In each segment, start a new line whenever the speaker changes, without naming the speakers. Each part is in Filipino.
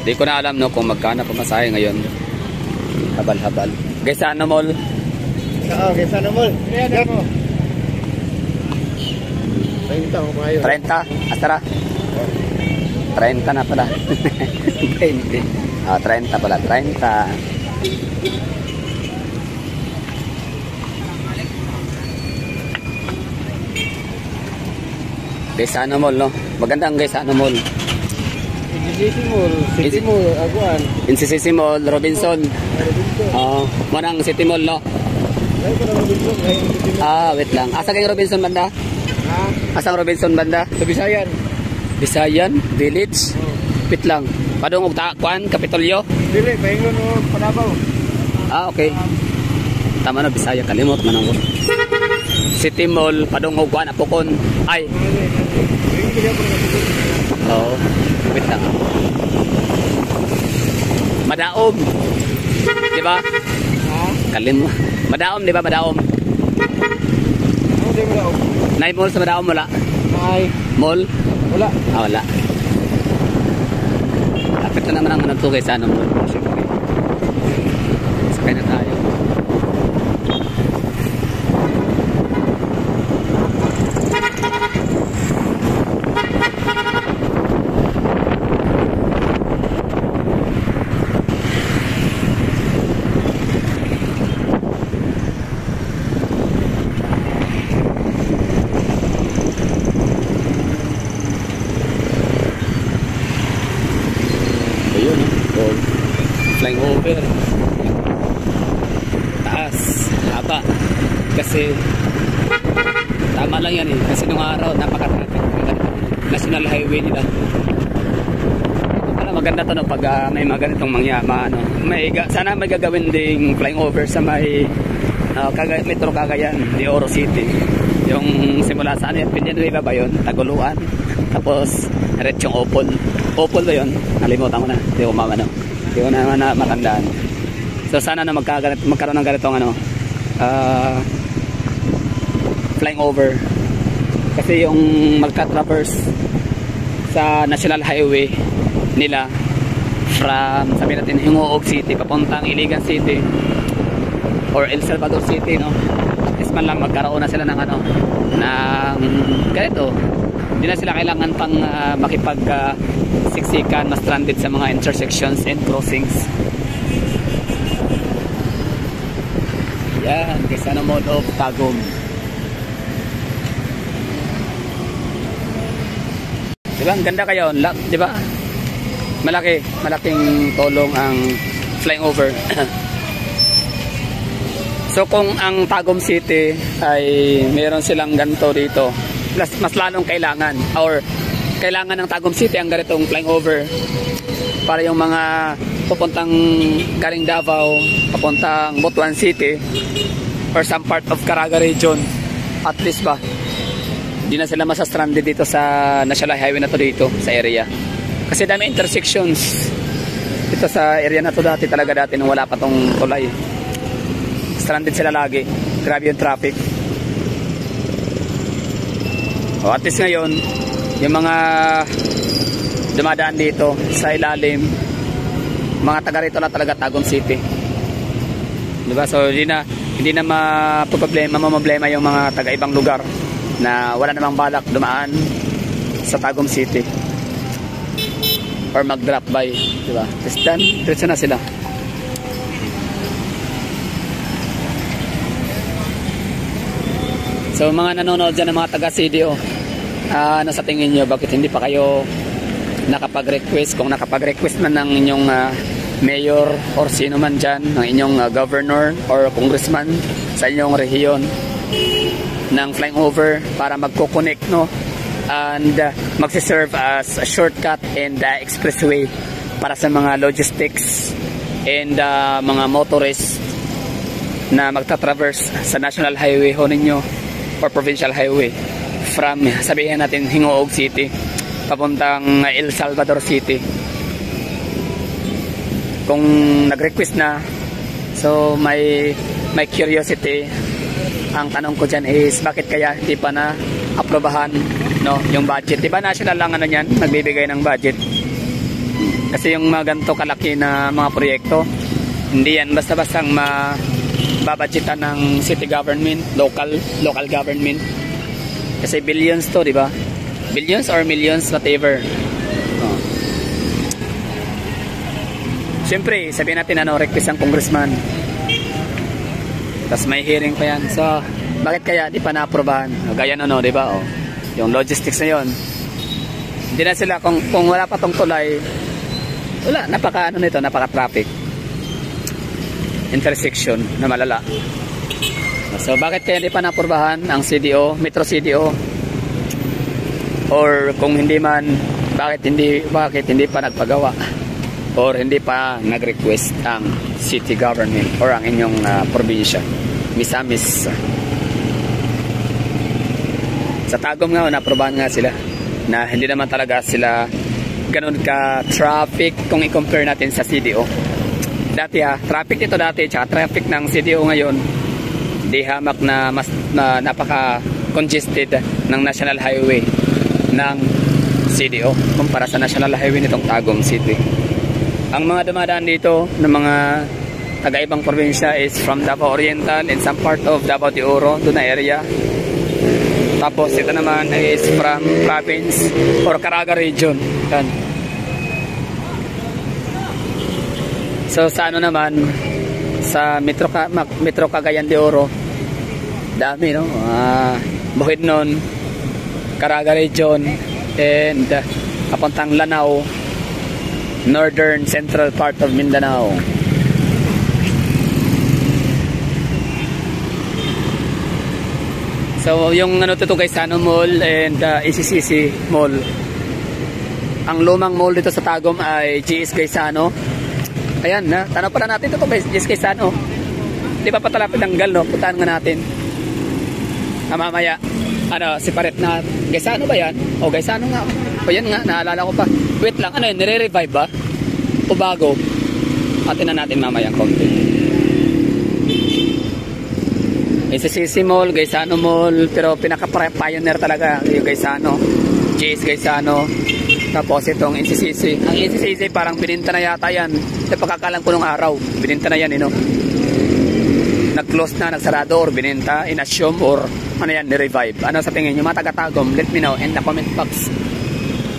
Di ko na alam no kung magkano pamasahe ngayon. Habal-habal. Guys, ano mall?
Oo, guys, ano mall? Ayan mo. 30 ako kayo.
30? Astara? 30 na pala. 20. 30 pala. 30. Gaisano Mall, no? Maganda ang Gaisano Mall.
NCCC Mall, City Mall, Aguan.
NCCC Mall, Robinson. Manang City Mall, no? Wait lang. Asa kayong Robinson banda? Asang Robinson banda?
Sa Bisayan.
Bisayan Village? Wait lang. Padung og Kuan, Kapitolyo?
Dili, paingon o Palabaw.
Okay. Tama na, Bisaya. Kalimot man ako. City Mall, Padung og Kuan, Apokon. Ay. Wait lang. Madaom. Di ba? Kalimot. Madaom, di ba? Madaom.
Di Madaom.
Nay mall sa Madaom, wala?
Nay.
Mall?
Wala.
Wala. Lapit na naman ang managtugay sa ano mall. Siyempre. Sakay na tayo. Flying over. Taas. Haba. Kasi tama lang yan eh. Kasi nung araw napaka-traffic. National highway nila. Para maganda to no, pag may mga ganitong ano, sana may gagawin ding flying over sa may Metro Cagayan de Oro City. Yung simula sa ano yan, Villanueva ba yun? Taguluan. Tapos diretsong Opol. Opol ba yun? Nalimutan ko na. Hindi ko mamano. Hindi ko na matandaan. So sana na magkaroon ng ganitong ano, flying over. Kasi yung magka-traverse sa National Highway nila from, sabihin natin, Hingoog City papuntang Iligan City or El Salvador City, no? Is man lang magkaroon na sila ng ano, ng ganito. Hindi na sila kailangan pang siksikan, mas stranded sa mga intersections and crossings. Yan, Gaisano Mall of Tagum. Diba, ang ganda kayo, diba? Malaking tulong ang flying over. So kung ang Tagum City ay meron silang ganito dito, mas lalong kailangan ng Tagum City ang ganitong flying over para yung mga pupuntang galing Davao, papuntang Butuan City or some part of Caraga region, at least ba hindi na sila masastranded dito sa National Highway na to dito sa area. Kasi dami intersections dito sa area na to dati nung wala pa tong tulay. Stranded sila lagi. Grabe yung traffic. At least ngayon, yung mga dumadaan dito sa ilalim, mga taga rito na talaga Tagum City. Diba? So hindi na mamproblema yung mga taga ibang lugar na wala namang balak dumaan sa Tagum City or mag-drop by, diba? Tapos done, diretso na sila. So mga nanonood dyan ng mga taga CDO, ano sa tingin nyo, bakit hindi pa kayo nakapag-request? Kung nakapag-request man ng inyong mayor or sino man dyan, ng inyong governor or congressman sa inyong rehiyon ng flying over para magko-connect, no? And magsiserve as a shortcut and expressway para sa mga logistics and mga motorists na magta-traverse sa national highway ho ninyo or provincial highway from, sabihin natin, Hingoog City papuntang El Salvador City. Kung nag-request na, so may curiosity. Ang tanong ko dyan is, bakit kaya hindi pa na aprobahan, no, yung budget? Diba national lang ano yan, nagbibigay ng budget. Kasi yung mga ganito kalaki na mga proyekto, hindi yan basta-bastang mababudgetan ng city government, local government. Kasi billions to, di ba? Billions or millions, whatever. Oh. Siyempre, sabihin natin request ang congressman. Tapos may hearing pa yan. So, bakit kaya di pa na-aprobahan? Gaya di ba? Oh. Yung logistics na yun. Hindi na sila, kung wala pa tong tulay, wala, napaka-traffic. Intersection na malala. So, bakit kaya di pa na-aprobahan ang CDO, Metro CDO? Or kung hindi man, bakit hindi pa nagpagawa? Or hindi pa nag-request ang city government or ang inyong probinsya, Misamis. Sa Tagum nga, naprobahan nga sila na hindi naman talaga sila ganun ka-traffic kung i-compare natin sa CDO. Dati traffic dito dati, tsaka traffic ng CDO ngayon, di hamak na mas napaka-congested ng National Highway ng CDO kumpara sa National Highway nitong Tagum City. Ang mga dumadaan dito ng mga taga-ibang probinsya is from Davao Oriental and some part of Davao de Oro, doon na area. Tapos ito naman is from province or Caraga region. Yan. So sa naman, sa Metro Cagayan de Oro, dami Bukidnon, Caraga region, and papuntang Lanao, northern central part of Mindanao. So yung Gaisano Mall and ECCC Mall. Ang lumang mall dito sa Tagum ay GS Gaisano. Ayan tanaw pala natin ito GS Gaisano. Di pa patalapit ng gal, puntahan nga natin. Mamaya separate na Gaisano ba yan? O Gaisano nga. O yan nga, naalala ko pa. Wait lang, nire-revive ba? O bago? Atin na natin mamaya konti. ECCC Mall, Gaisano Mall, pero pinaka-pioneer talaga yung Gaisano. GS Gaisano. Tapos itong ECCC. Ang ECCC parang bininta na yata yan. Ito pagkakalang ko nung araw. Bininta na yan, nag-close na, nagsarado, or bininta, in-assume, or ni-revive. Ano sa tingin nyo? Mga taga-Tagum, let me know in the comment box.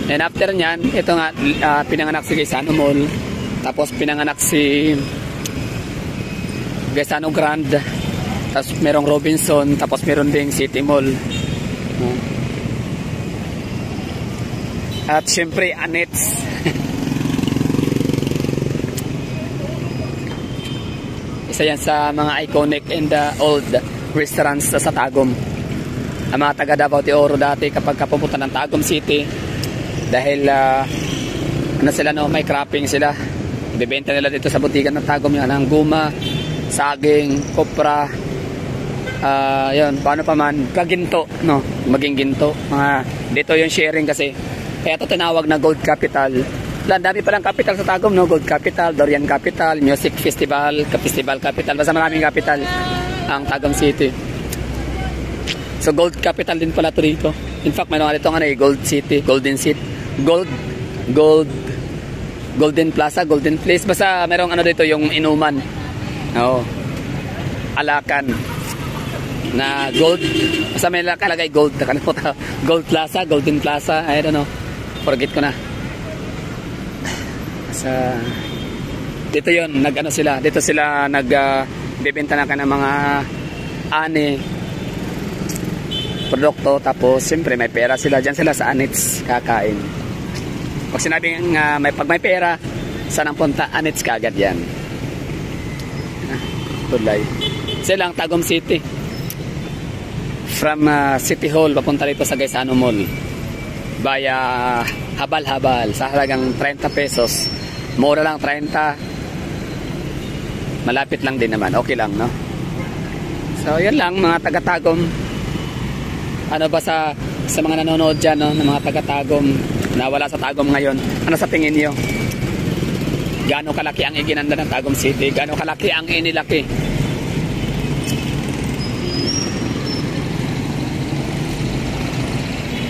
And after nyan, ito nga, pinanganak si Gaisano Mall. Tapos pinanganak si Gaisano Grand. Tapos merong Robinson. Tapos meron ding City Mall. At syempre, Anets. Isa yan sa mga iconic and old restaurants sa Tagum. Ang mga taga Davao de Oro dati kapag kapupunta ng Tagum City, dahil may cropping sila, bibenta nila dito sa butikan ng Tagum yan ang guma, saging, kopra, yun, paano pa man, kaginto, maging ginto. Dito yung sharing kasi, kaya ito tinawag na Gold Capital. Dami palang capital sa Tagum, Gold Capital, Dorian Capital, Music Festival, Festival Capital, basta maraming capital ang Tagum City. So Gold Capital din pala ito dito. In fact, mayroon dito Gold City, Golden City, Golden Plaza, Golden Place. Basta merong dito yung inuman. Alakan na gold. Basta may nakalagay gold. Gold Plaza, Golden Plaza. I don't know. Forget ko na. Dito yon dito sila nagbebenta na ng mga produkto, tapos siyempre may pera sila, dyan sila sa Anets kakain. Pag sinabing pag may pera, saan ang punta? Anets kagad yan. Tulay. Silang Tagum City. From City Hall papunta dito sa Gaisano Mall via habal-habal sa halagang 30 pesos. Mura lang, 30. Malapit lang din naman, okay lang, So yan lang mga taga-Tagum. Ano ba sa mga nanonood dyan, ng mga taga-Tagum na wala sa Tagum ngayon, ano sa tingin niyo? Gaano kalaki ang iginanda ng Tagum City? Gaano kalaki ang inilaki